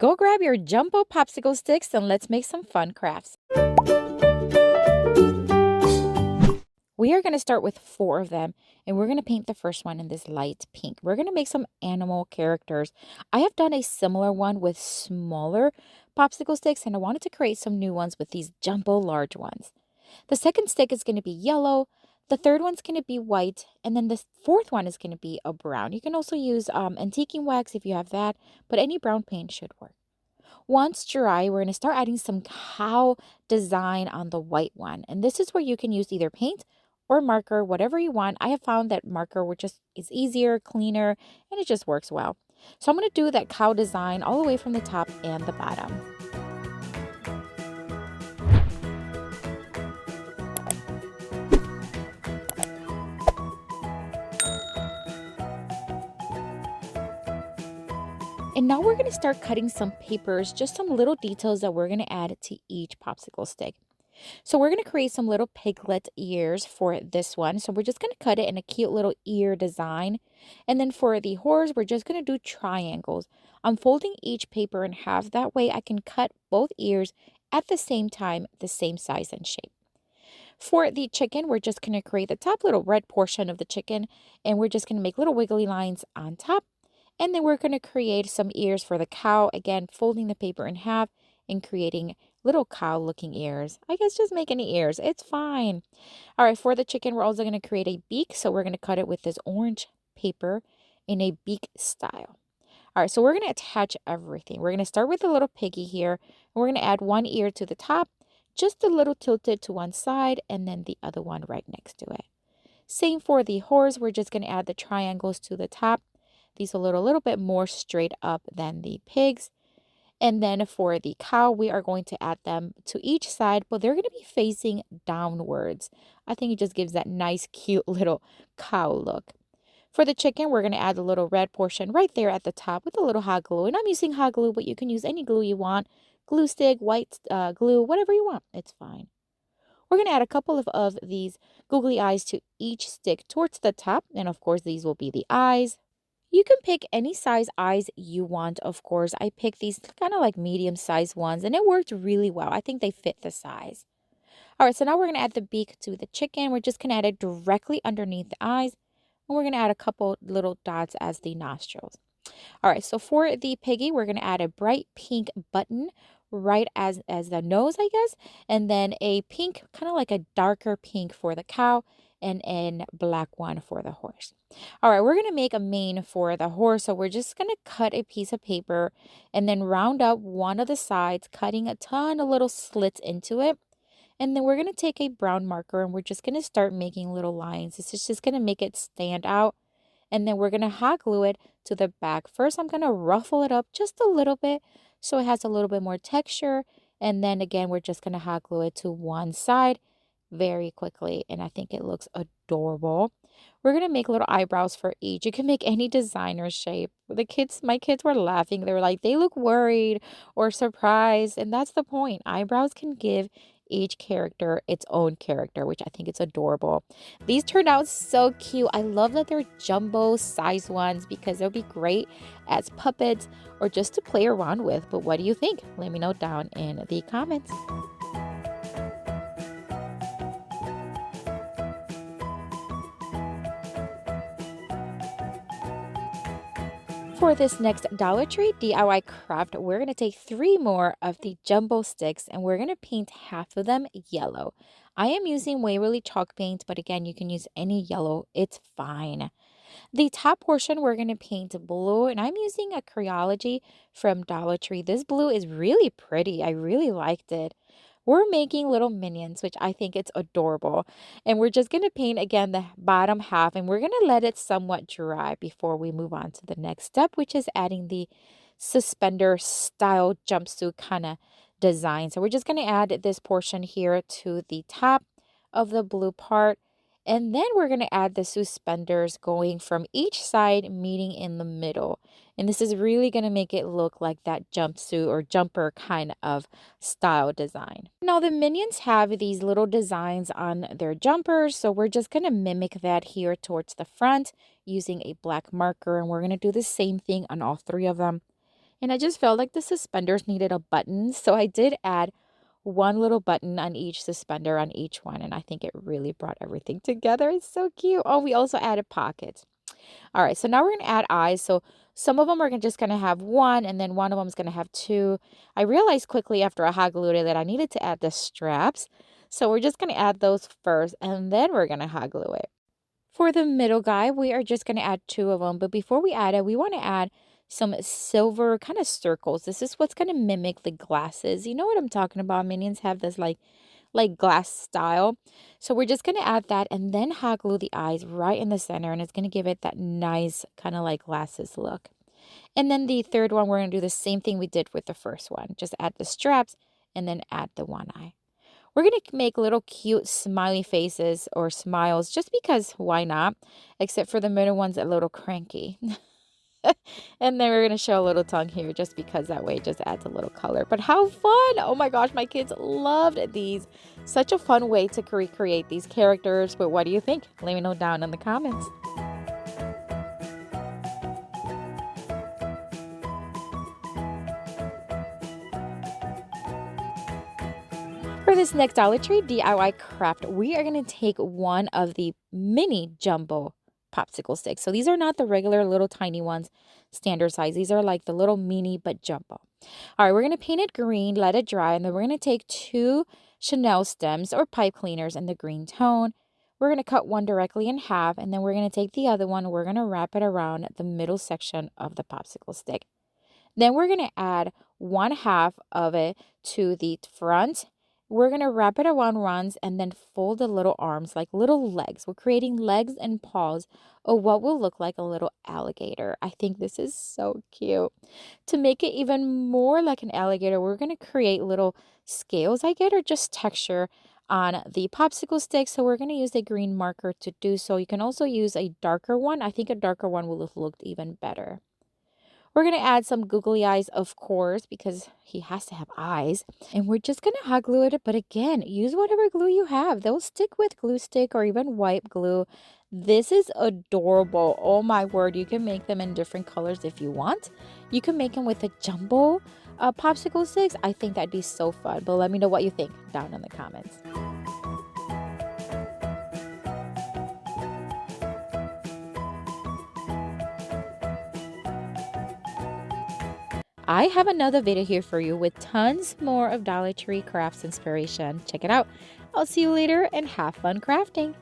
Go grab your jumbo popsicle sticks and let's make some fun crafts. We are going to start with 4 of them, and we're going to paint the first one in this light pink. We're going to make some animal characters. I have done a similar one with smaller popsicle sticks, and I wanted to create some new ones with these jumbo large ones. The second stick is going to be yellow. The third one's going to be white, and then the fourth one is going to be a brown. You can also use antiquing wax if you have that, but any brown paint should work. Once dry, we're going to start adding some cow design on the white one, and this is where you can use either paint or marker, whatever you want. I have found that marker is easier, cleaner, and it just works well. So I'm going to do that cow design all the way from the top and the bottom. And now we're going to start cutting some papers, just some little details that we're going to add to each popsicle stick. So we're going to create some little piglet ears for this one. So we're just going to cut it in a cute little ear design. And then for the horse, we're just going to do triangles. I'm folding each paper in half. That way I can cut both ears at the same time, the same size and shape. For the chicken, we're just going to create the top little red portion of the chicken. And we're just going to make little wiggly lines on top. And then we're going to create some ears for the cow. Again, folding the paper in half and creating little cow looking ears. I guess just make any ears. It's fine. All right, for the chicken, we're also going to create a beak. So we're going to cut it with this orange paper in a beak style. All right, so we're going to attach everything. We're going to start with a little piggy here. And we're going to add one ear to the top, just a little tilted to one side, and then the other one right next to it. Same for the horse. We're just going to add the triangles to the top. These are a little bit more straight up than the pigs. And then for the cow, we are going to add them to each side, but they're going to be facing downwards. I think it just gives that nice, cute little cow look. For the chicken, we're going to add a little red portion right there at the top with a little hot glue. And I'm using hot glue, but you can use any glue you want. Glue stick, white glue, whatever you want. It's fine. We're going to add a couple of these googly eyes to each stick towards the top. And of course, these will be the eyes. You can pick any size eyes you want, of course. I picked these kind of like medium-sized ones, and it worked really well. I think they fit the size. All right, so now we're going to add the beak to the chicken. We're just going to add it directly underneath the eyes, and we're going to add a couple little dots as the nostrils. All right, so for the piggy, we're going to add a bright pink button right as the nose, I guess, and then a pink, kind of like a darker pink for the cow, and a black one for the horse. All right, we're going to make a mane for the horse. So we're just going to cut a piece of paper and then round up one of the sides, cutting a ton of little slits into it. And then we're going to take a brown marker and we're just going to start making little lines. This is just going to make it stand out. And then we're going to hot glue it to the back. First, I'm going to ruffle it up just a little bit so it has a little bit more texture. And then again, we're just going to hot glue it to one side very quickly, and I think it looks adorable. We're going to make little eyebrows for each. You can make any designer shape. My kids were laughing. They were like, they look worried or surprised, and that's the point. Eyebrows can give each character its own character, which I think is adorable. These turned out so cute. I love that they're jumbo size ones because they'll be great as puppets or just to play around with. But what do you think? Let me know down in the comments. For this next Dollar Tree DIY craft, we're going to take 3 more of the jumbo sticks and we're going to paint half of them yellow. I am using Waverly chalk paint, but again, you can use any yellow. It's fine. The top portion, we're going to paint blue, and I'm using a Creology from Dollar Tree. This blue is really pretty. I really liked it. We're making little minions, which I think it's adorable. And we're just going to paint again the bottom half, and we're going to let it somewhat dry before we move on to the next step, which is adding the suspender style jumpsuit kind of design. So we're just going to add this portion here to the top of the blue part. And then we're going to add the suspenders going from each side, meeting in the middle. And this is really going to make it look like that jumpsuit or jumper kind of style design. Now the Minions have these little designs on their jumpers. So we're just going to mimic that here towards the front using a black marker. And we're going to do the same thing on all 3 of them. And I just felt like the suspenders needed a button. So I did add one little button on each suspender on each one. And I think it really brought everything together. It's so cute. Oh, we also added pockets. All right, so now we're going to add eyes. So some of them are just going to have one, and then one of them is going to have two. I realized quickly after I hot glued it that I needed to add the straps. So we're just going to add those first, and then we're going to hot glue it. For the middle guy, we are just going to add two of them. But before we add it, we want to add some silver kind of circles. This is what's going to mimic the glasses. You know what I'm talking about? Minions have this like glass style. So we're just going to add that and then hot glue the eyes right in the center, and it's going to give it that nice kind of like glasses look. And then the third one, we're going to do the same thing we did with the first one. Just add the straps and then add the one eye. We're going to make little cute smiley faces or smiles just because why not? Except for the middle one's a little cranky. And then we're going to show a little tongue here just because that way it just adds a little color. But how fun! Oh my gosh, my kids loved these. Such a fun way to recreate these characters. But what do you think? Let me know down in the comments. For this next Dollar Tree DIY craft, we are going to take one of the mini jumbo popsicle sticks. So these are not the regular little tiny ones, standard size. These are like the little mini but jumbo. All right, we're going to paint it green, let it dry, and then we're going to take two Chanel stems or pipe cleaners in the green tone. We're going to cut one directly in half, and then we're going to take the other one. We're going to wrap it around the middle section of the popsicle stick. Then we're going to add one half of it to the front. We're going to wrap it around runs and then fold the little arms like little legs. We're creating legs and paws of what will look like a little alligator. I think this is so cute. To make it even more like an alligator, we're going to create little scales, I get, or just texture on the popsicle stick. So we're going to use a green marker to do so. You can also use a darker one. I think a darker one will have looked even better. We're going to add some googly eyes, of course, because he has to have eyes. And we're just going to hot glue it. But again, use whatever glue you have. They'll stick with glue stick or even white glue. This is adorable. Oh my word. You can make them in different colors if you want. You can make them with a jumbo popsicle sticks. I think that'd be so fun. But let me know what you think down in the comments. I have another video here for you with tons more of Dollar Tree crafts inspiration. Check it out. I'll see you later and have fun crafting.